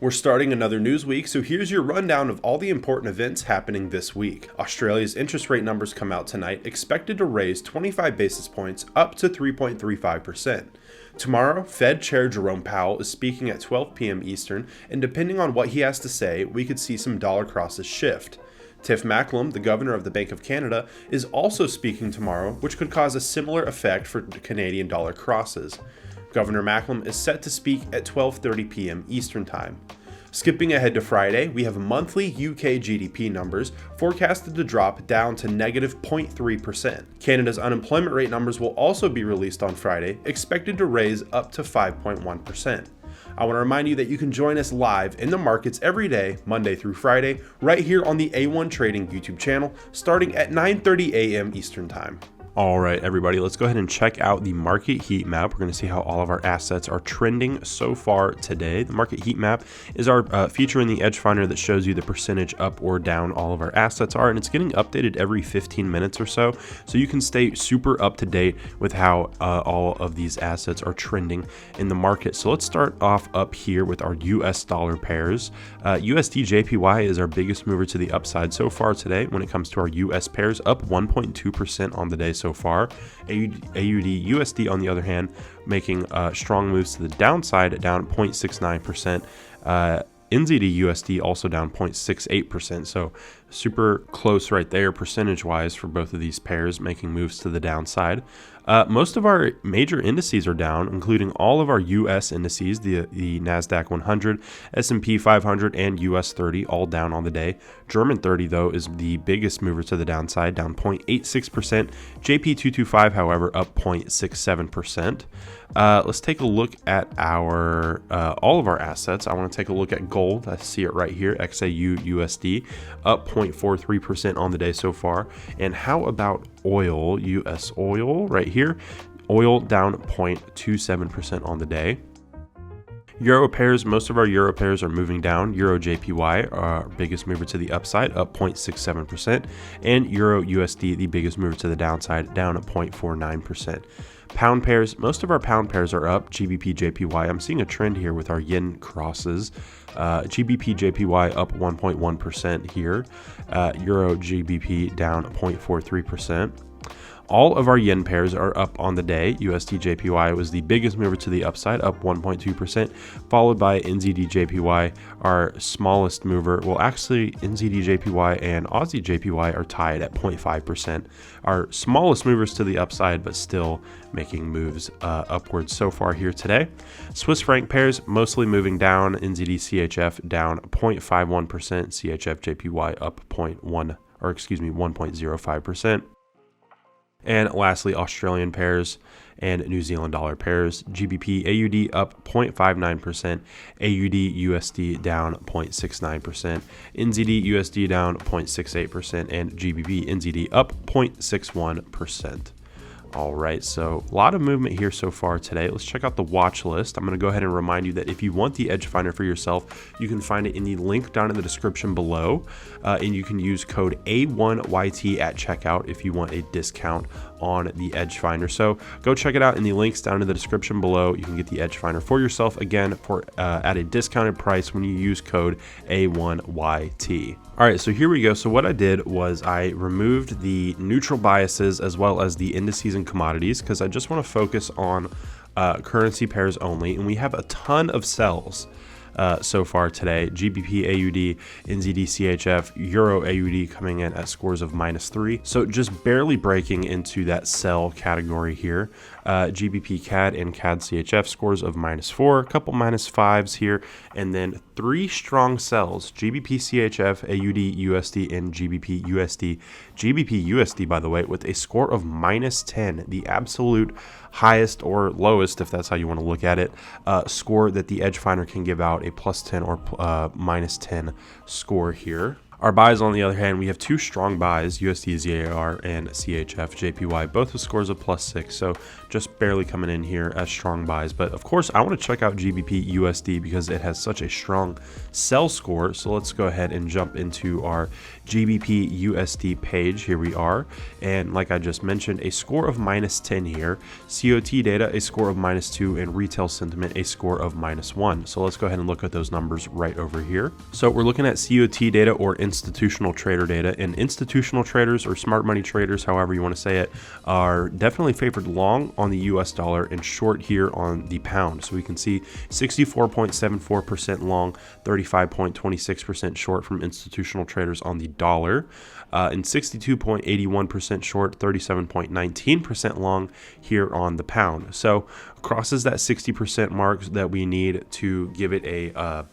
We're starting another news week, so here's your rundown of all the important events happening this week. Australia's interest rate numbers come out tonight, expected to raise 25 basis points up to 3.35%. Tomorrow, Fed Chair Jerome Powell is speaking at 12 p.m. Eastern, and depending on what he has to say, we could see some dollar crosses shift. Tiff Macklem, the governor of the Bank of Canada, is also speaking tomorrow, which could cause a similar effect for Canadian dollar crosses. Governor Macklem is set to speak at 12:30 p.m. Eastern Time. Skipping ahead to Friday, we have monthly UK GDP numbers forecasted to drop down to negative 0.3%. Canada's unemployment rate numbers will also be released on Friday, expected to raise up to 5.1%. I want to remind you that you can join us live in the markets every day, Monday through Friday, right here on the A1 Trading YouTube channel, starting at 9:30 a.m. Eastern Time. All right, everybody, let's go ahead and check out the market heat map. We're going to see how all of our assets are trending so far today. The market heat map is our feature in the Edge Finder that shows you the percentage up or down all of our assets are, and it's getting updated every 15 minutes or so you can stay super up to date with how all of these assets are trending in the market. So let's start off up here with our US dollar pairs. USD JPY is our biggest mover to the upside so far today when it comes to our US pairs, up 1.2% on the day so far. AUD USD, on the other hand, making strong moves to the downside, down 0.69%. NZD USD also down 0.68%, so super close right there percentage wise for both of these pairs, making moves to the downside. Most of our major indices are down, including all of our US indices, the NASDAQ 100, S&P 500, and US 30, all down on the day. German 30, though, is the biggest mover to the downside, down 0.86%. JP 225, however, up 0.67%. Let's take a look at our all of our assets. I want to take a look at gold. I see it right here, XAU USD, up 0.43% on the day so far. And how about oil, US oil, right here? Oil down 0.27% on the day. Euro pairs, most of our Euro pairs are moving down. Euro JPY, our biggest mover to the upside, up 0.67%. And Euro USD, the biggest mover to the downside, down at 0.49%. Pound pairs, most of our pound pairs are up. GBP JPY, I'm seeing a trend here with our yen crosses. GBP JPY up 1.1% here. Euro GBP down 0.43%. All of our yen pairs are up on the day. USD JPY was the biggest mover to the upside, up 1.2%, followed by NZD JPY, our smallest mover. Well, actually, NZD JPY and Aussie JPY are tied at 0.5%. Our smallest movers to the upside, but still making moves upwards so far here today. Swiss franc pairs mostly moving down. NZD CHF down 0.51%. CHF JPY up 1.05%. And lastly, Australian pairs and New Zealand dollar pairs. GBP AUD up 0.59%, AUD USD down 0.69%, NZD USD down 0.68%, and GBP NZD up 0.61%. All right, so a lot of movement here so far today. Let's check out the watch list. I'm going to go ahead and remind you that if you want the Edge Finder for yourself, you can find it in the link down in the description below, and you can use code A1YT at checkout if you want a discount on the Edge Finder. So go check it out in the links down in the description below. You can get the Edge Finder for yourself again for at a discounted price when you use code A1YT. All right, so here we go. So what I did was I removed the neutral biases as well as the indices and commodities because I just want to focus on currency pairs only, and we have a ton of sells so far today. GBP AUD, NZD CHF, Euro AUD coming in at scores of -3. So just barely breaking into that sell category here. GBP CAD and CAD CHF scores of -4, a couple -5s here, and then 3 strong sells: GBP CHF, AUD USD, and GBP USD. GBP USD, by the way, with a score of -10, the absolute highest or lowest, if that's how you want to look at it, score that the Edge Finder can give out, a +10 or -10 score here. Our buys, on the other hand, we have two strong buys, USD ZAR and CHF JPY, both with scores of +6, so just barely coming in here as strong buys. But of course, I want to check out GBP USD because it has such a strong sell score. So let's go ahead and jump into our GBP USD page. Here we are. And like I just mentioned, a score of -10 here. COT data, a score of -2, and retail sentiment, a score of -1. So let's go ahead and look at those numbers right over here. So we're looking at COT data, or institutional trader data, and institutional traders, or smart money traders, however you want to say it, are definitely favored long on the US dollar and short here on the pound. So we can see 64.74% long, 35.26% short from institutional traders on the dollar, and 62.81% short, 37.19% long here on the pound. So crosses that 60% mark that we need to give it a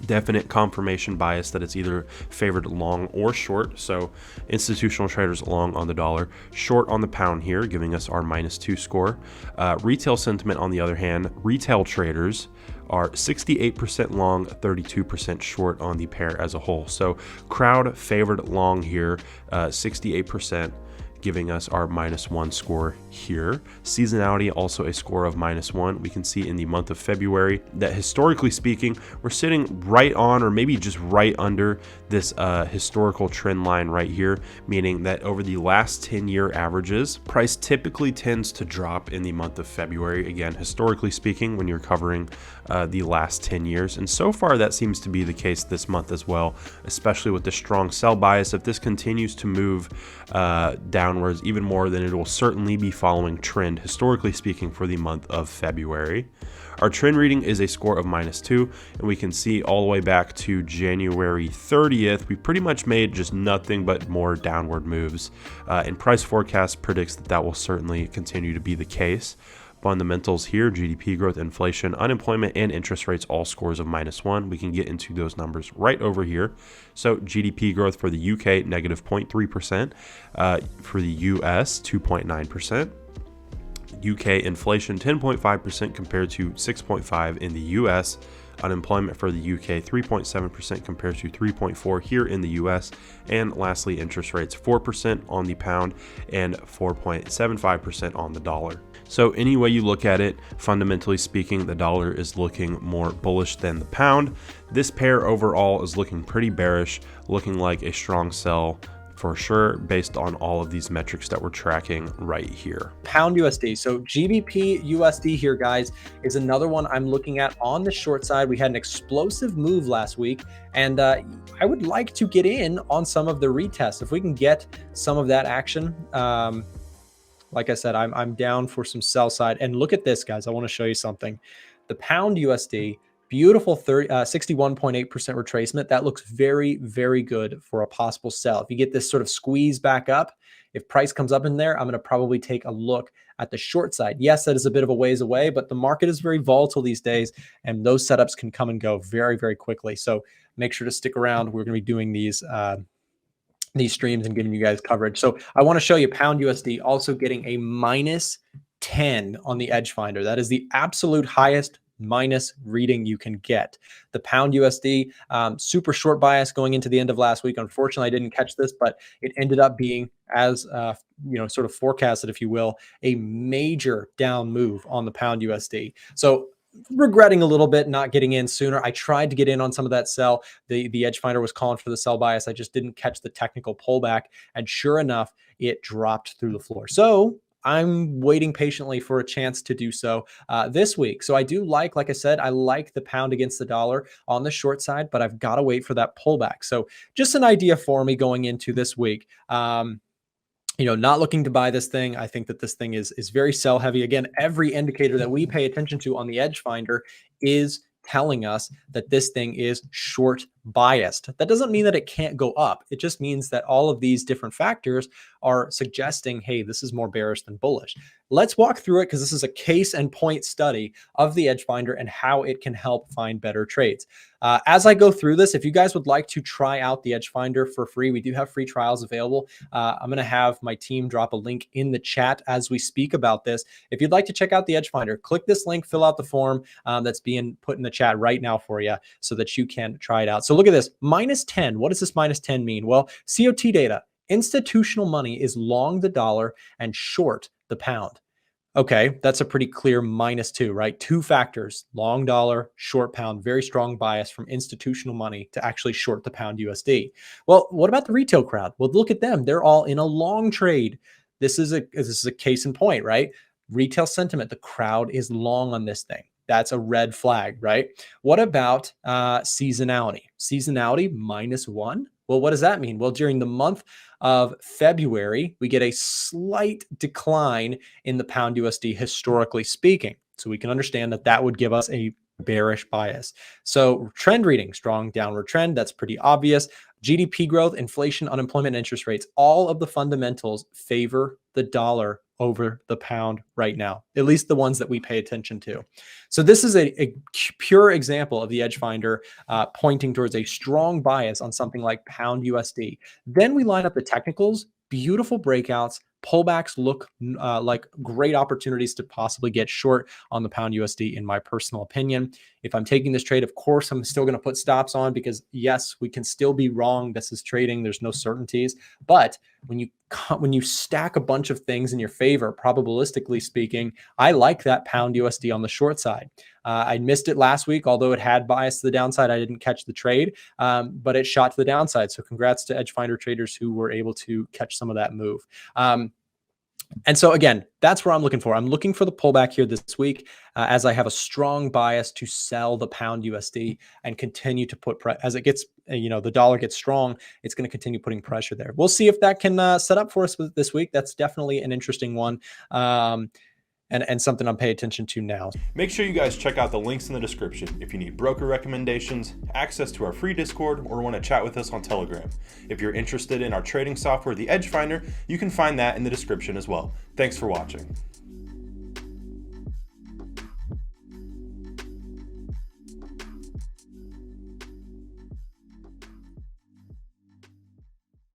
definite confirmation bias that it's either favored long or short. So institutional traders long on the dollar, short on the pound here, giving us our -2 score. Retail sentiment, on the other hand, retail traders are 68% long, 32% short on the pair as a whole. So crowd favored long here, 68%. Giving us our -1 score here. Seasonality, also a score of -1. We can see in the month of February that historically speaking, we're sitting right on, or maybe just right under this historical trend line right here, meaning that over the last 10-year averages, price typically tends to drop in the month of February. Again, historically speaking, when you're covering the last 10 years. And so far, that seems to be the case this month as well, especially with the strong sell bias. If this continues to move downwards even more, then it will certainly be following trend, historically speaking, for the month of February. Our trend reading is a score of -2, and we can see all the way back to January 30th, we pretty much made just nothing but more downward moves. And price forecast predicts that that will certainly continue to be the case. Fundamentals here, GDP growth, inflation, unemployment, and interest rates, all scores of -1. We can get into those numbers right over here. So GDP growth for the UK, -0.3%. For the US, 2.9%. UK inflation, 10.5% compared to 6.5% in the US. Unemployment for the UK, 3.7% compared to 3.4% here in the US. And lastly, interest rates, 4% on the pound and 4.75% on the dollar. So any way you look at it, fundamentally speaking, the dollar is looking more bullish than the pound. This pair overall is looking pretty bearish, looking like a strong sell for sure, based on all of these metrics that we're tracking right here. Pound USD. So GBP USD here, guys, is another one I'm looking at on the short side. We had an explosive move last week, and I would like to get in on some of the retests. If we can get some of that action, like I said, I'm down for some sell side. And look at this, guys. I want to show you something. The pound USD, beautiful 61.8% retracement. That looks very, very good for a possible sell. If you get this sort of squeeze back up, if price comes up in there, I'm going to probably take a look at the short side. Yes, that is a bit of a ways away, but the market is very volatile these days, and those setups can come and go very, very quickly. So make sure to stick around. We're going to be doing these streams and giving you guys coverage. So I want to show you pound USD also getting a -10 on the edge finder. That is the absolute highest minus reading you can get. The pound USD, super short bias going into the end of last week. Unfortunately, I didn't catch this, but it ended up being, as sort of forecasted, if you will, a major down move on the pound USD. So regretting a little bit not getting in sooner. I tried to get in on some of that sell. The edge finder was calling for the sell bias. I just didn't catch the technical pullback, and sure enough, it dropped through the floor. So I'm waiting patiently for a chance to do so this week. So I do like I said, I like the pound against the dollar on the short side, but I've got to wait for that pullback. So just an idea for me going into this week. Not looking to buy this thing. I think that this thing is very sell heavy. Again, every indicator that we pay attention to on the edge finder is telling us that this thing is short biased. That doesn't mean that it can't go up. It just means that all of these different factors are suggesting, hey, this is more bearish than bullish. Let's walk through it because this is a case and point study of the edge finder and how it can help find better trades. As I go through this, if you guys would like to try out the edge finder for free, we do have free trials available. I'm going to have my team drop a link in the chat as we speak about this. If you'd like to check out the edge finder, click this link, fill out the form that's being put in the chat right now for you so that you can try it out. So look at this, -10. What does this -10 mean? Well, COT data, institutional money is long the dollar and short the pound. Okay, that's a pretty clear -2, right? Two factors, long dollar, short pound, very strong bias from institutional money to actually short the pound USD. Well, what about the retail crowd? Well, look at them. They're all in a long trade. This is a case in point, right? Retail sentiment, the crowd is long on this thing. That's a red flag, right? What about seasonality? Seasonality -1. Well, what does that mean? Well, during the month of February, we get a slight decline in the pound USD historically speaking. So we can understand that that would give us a bearish bias. So trend reading, strong downward trend. That's pretty obvious. GDP growth, inflation, unemployment, interest rates, all of the fundamentals favor the dollar over the pound right now, at least the ones that we pay attention to. So this is a pure example of the Edge Finder pointing towards a strong bias on something like pound USD. Then we line up the technicals, beautiful breakouts, pullbacks look like great opportunities to possibly get short on the pound USD, in my personal opinion. If I'm taking this trade, of course, I'm still going to put stops on because, yes, we can still be wrong. This is trading. There's no certainties. But when you stack a bunch of things in your favor, probabilistically speaking, I like that pound USD on the short side. I missed it last week, although it had bias to the downside. I didn't catch the trade, but it shot to the downside. So congrats to Edge Finder traders who were able to catch some of that move. And so again, that's where I'm looking for. I'm looking for the pullback here this week as I have a strong bias to sell the pound USD and continue to put as it gets, the dollar gets strong, it's going to continue putting pressure there. We'll see if that can set up for us this week. That's definitely an interesting one. And something I'm paying attention to now. Make sure you guys check out the links in the description if you need broker recommendations, access to our free Discord, or want to chat with us on Telegram. If you're interested in our trading software, the Edge Finder, you can find that in the description as well. Thanks for watching.